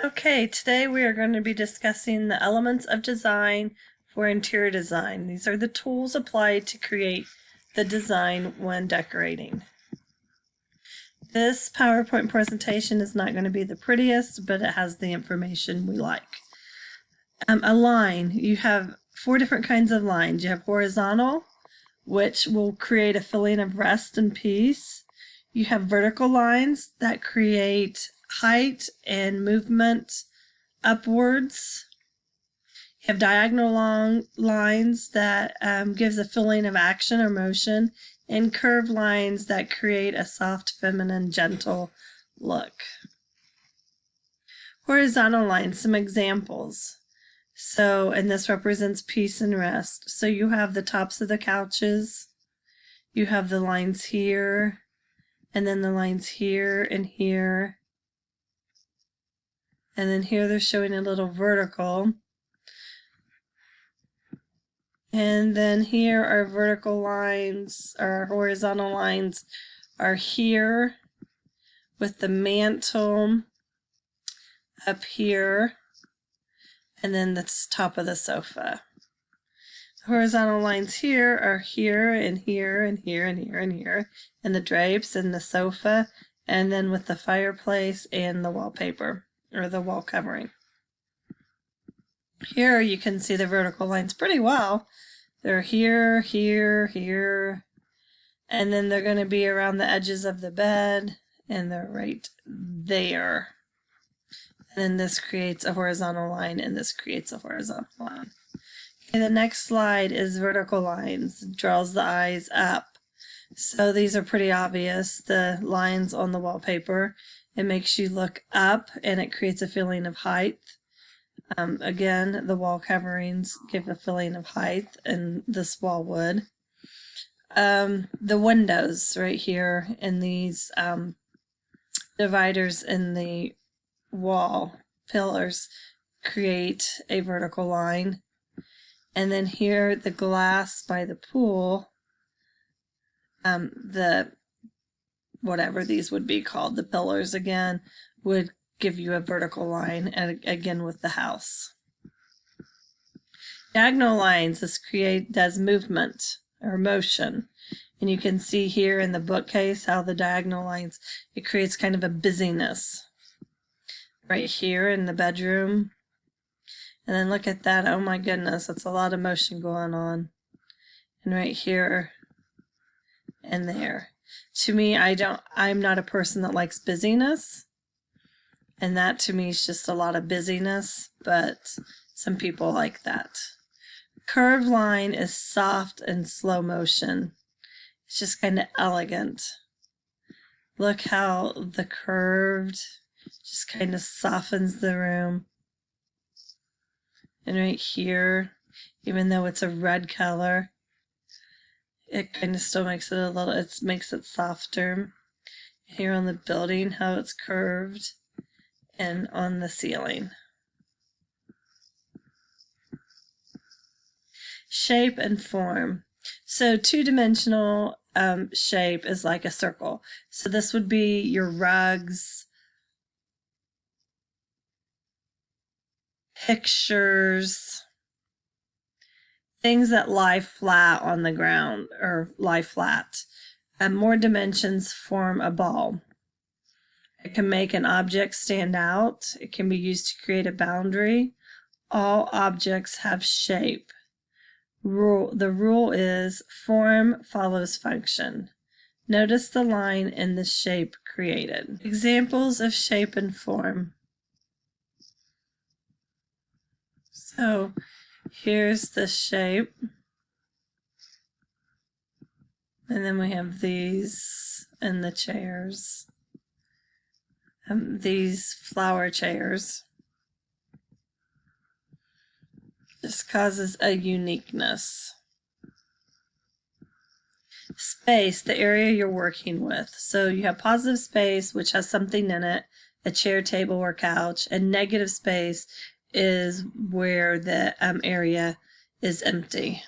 Okay, today we are going to be discussing the elements of design for interior design. These are the tools applied to create the design when decorating. This PowerPoint presentation is not going to be the prettiest, but it has the information we like. A line, you have four different kinds of lines. You have horizontal, which will create a feeling of rest and peace. You have vertical lines that create height and movement upwards. You have diagonal long lines that gives a feeling of action or motion, and curved lines that create a soft, feminine, gentle look. Horizontal lines, some examples. And this represents peace and rest. So you have the tops of the couches, you have the lines here, and then the lines here and here. And then here they're showing a little vertical. And then here our vertical lines, our horizontal lines are here with the mantle up here, and then the top of the sofa. The horizontal lines here are here and here and here and here and here, and the drapes and the sofa, and then with the fireplace and the wallpaper or the wall covering. Here you can see the vertical lines pretty well. They're here, here, here, and then they're going to be around the edges of the bed, and they're right there. And then this creates a horizontal line, and this creates a horizontal line. Okay, the next slide is vertical lines. It draws the eyes up. So these are pretty obvious, the lines on the wallpaper. It makes you look up, and it creates a feeling of height. Again, the wall coverings give a feeling of height, and this wall would. The windows right here and these dividers in the wall pillars create a vertical line. And then here, the glass by the pool, whatever these would be called, the pillars again, would give you a vertical line, and again with the house. Diagonal lines, this does movement or motion. And you can see here in the bookcase how the diagonal lines, it creates kind of a busyness. Right here in the bedroom. And then look at that, oh my goodness, that's a lot of motion going on. And right here and there. To me, I'm not a person that likes busyness. And that to me is just a lot of busyness, but some people like that. Curved line is soft and slow motion. It's just kind of elegant. Look how the curved just kind of softens the room. And right here, even though it's a red color, it kind of still makes it makes it softer. Here on the building, how it's curved, and on the ceiling. Shape and form. So two-dimensional shape is like a circle. So this would be your rugs, pictures, things that lie flat on the ground or lie flat. More dimensions form a ball. It can make an object stand out. It can be used to create a boundary. All objects have shape. The rule is form follows function. Notice the line and the shape created. Examples of shape and form. So here's the shape. And then we have these and the chairs. These flower chairs. This causes a uniqueness. Space, the area you're working with. So you have positive space, which has something in it, a chair, table, or couch, and negative space is where the area is empty.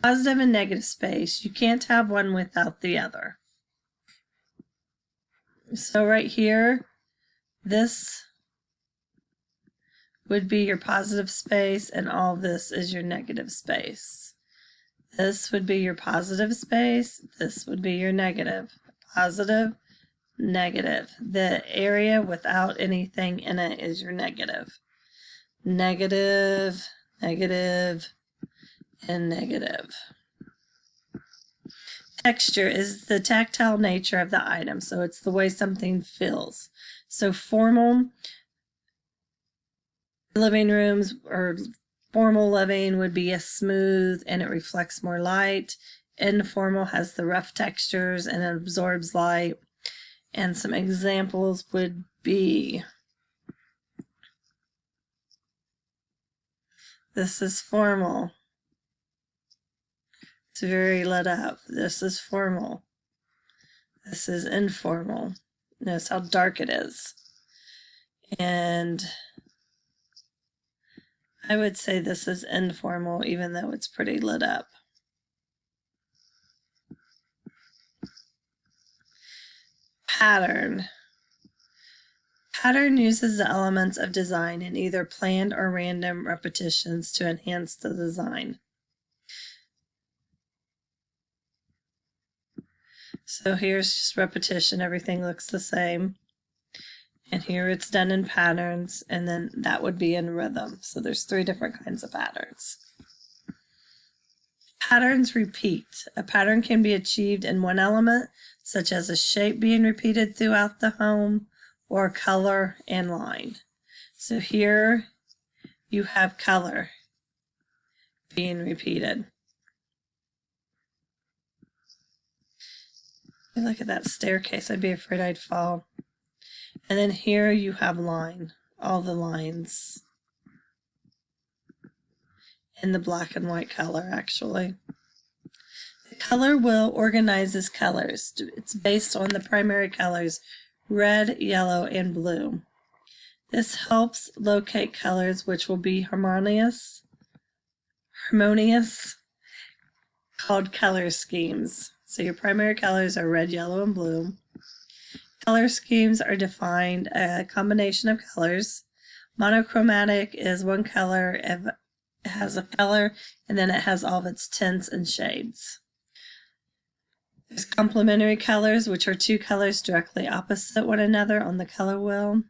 Positive and negative space, you can't have one without the other. So right here, this would be your positive space, and all this is your negative space. This would be your positive space. This would be your negative. Positive, negative. The area without anything in it is your negative. Negative, negative, and negative. Texture is the tactile nature of the item, so it's the way something feels. So formal living rooms or formal living would be a smooth and it reflects more light. Informal has the rough textures and it absorbs light. And some examples would be, this is formal. It's very lit up. This is formal. This is informal. Notice how dark it is. And I would say this is informal, even though it's pretty lit up. Pattern. Pattern uses the elements of design in either planned or random repetitions to enhance the design. So here's just repetition. Everything looks the same. And here it's done in patterns, and then that would be in rhythm. So there's 3 different kinds of patterns. Patterns repeat. A pattern can be achieved in one element, such as a shape being repeated throughout the home, or color and line. So here you have color being repeated. Look at that staircase. I'd be afraid I'd fall. And then here you have line, all the lines in the black and white color, actually. The color wheel organizes colors. It's based on the primary colors, red, yellow, and blue. This helps locate colors which will be harmonious, called color schemes. So your primary colors are red, yellow, and blue. Color schemes are defined a combination of colors. Monochromatic is one color, it has a color, and then it has all of its tints and shades. There's complementary colors, which are 2 colors directly opposite one another on the color wheel.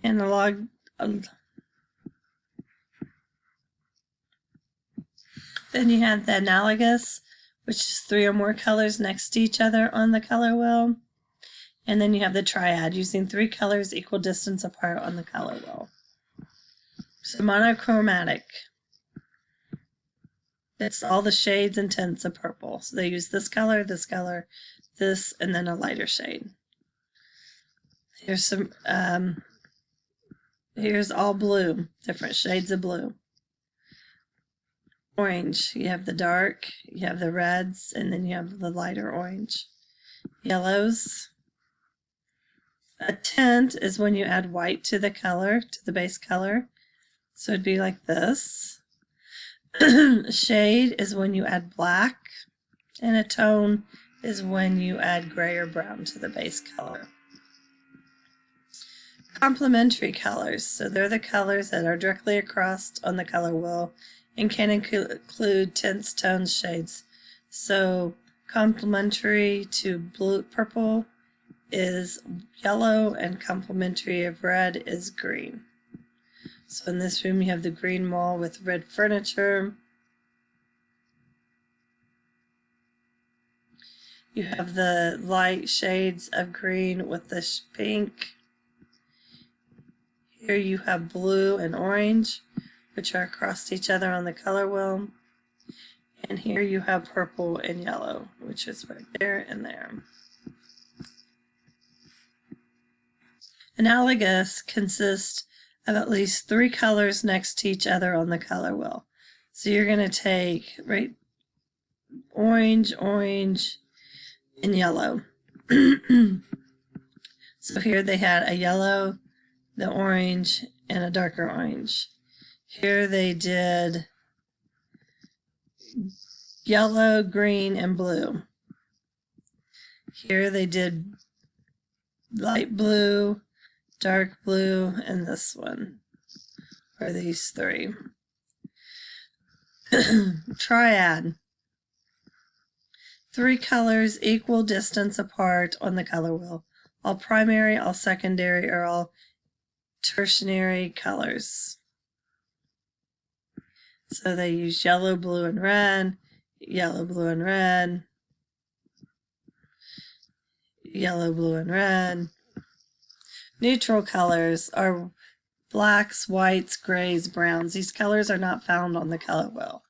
Analog. Then you have the analogous, which is 3 or more colors next to each other on the color wheel. And then you have the triad, using 3 colors equal distance apart on the color wheel. So monochromatic, it's all the shades and tints of purple. So they use this color, this, and then a lighter shade. Here's some, here's all blue, different shades of blue. Orange, you have the dark, you have the reds, and then you have the lighter orange. Yellows. A tint is when you add white to the color, to the base color. So it'd be like this. Shade is when you add black, and a tone is when you add gray or brown to the base color. Complementary colors, so they're the colors that are directly across on the color wheel and can include tints, tones, shades. So complementary to blue, purple is yellow, and complementary of red is green. So in this room you have the green wall with red furniture. You have the light shades of green with the pink. Here you have blue and orange, which are across each other on the color wheel. And here you have purple and yellow, which is right there and there. Analogous consists of at least 3 colors next to each other on the color wheel. So you're going to take orange, orange, and yellow. So here they had a yellow, the orange, and a darker orange. Here they did yellow, green, and blue. Here they did light blue, dark blue, and this one, or these three. Triad. 3 colors equal distance apart on the color wheel. All primary, all secondary, or all tertiary colors. So they use yellow, blue, and red, yellow, blue, and red, yellow, blue, and red. Neutral colors are blacks, whites, grays, browns. These colors are not found on the color wheel.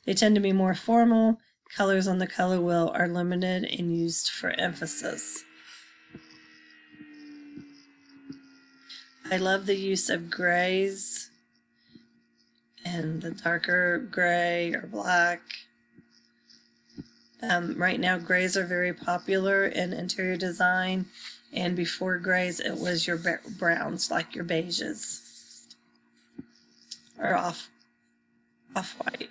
They tend to be more formal. Colors on the color wheel are limited and used for emphasis. I love the use of grays and the darker gray or black. Right now, grays are very popular in interior design, and before grays, it was your browns, like your beiges, or off-white.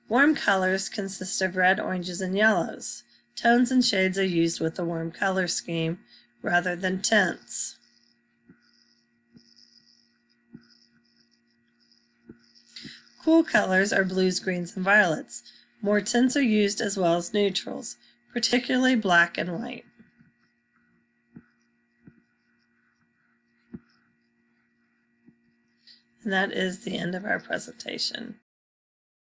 Warm colors consist of red, oranges, and yellows. Tones and shades are used with the warm color scheme rather than tints. Cool colors are blues, greens, and violets. More tints are used as well as neutrals, particularly black and white. And that is the end of our presentation.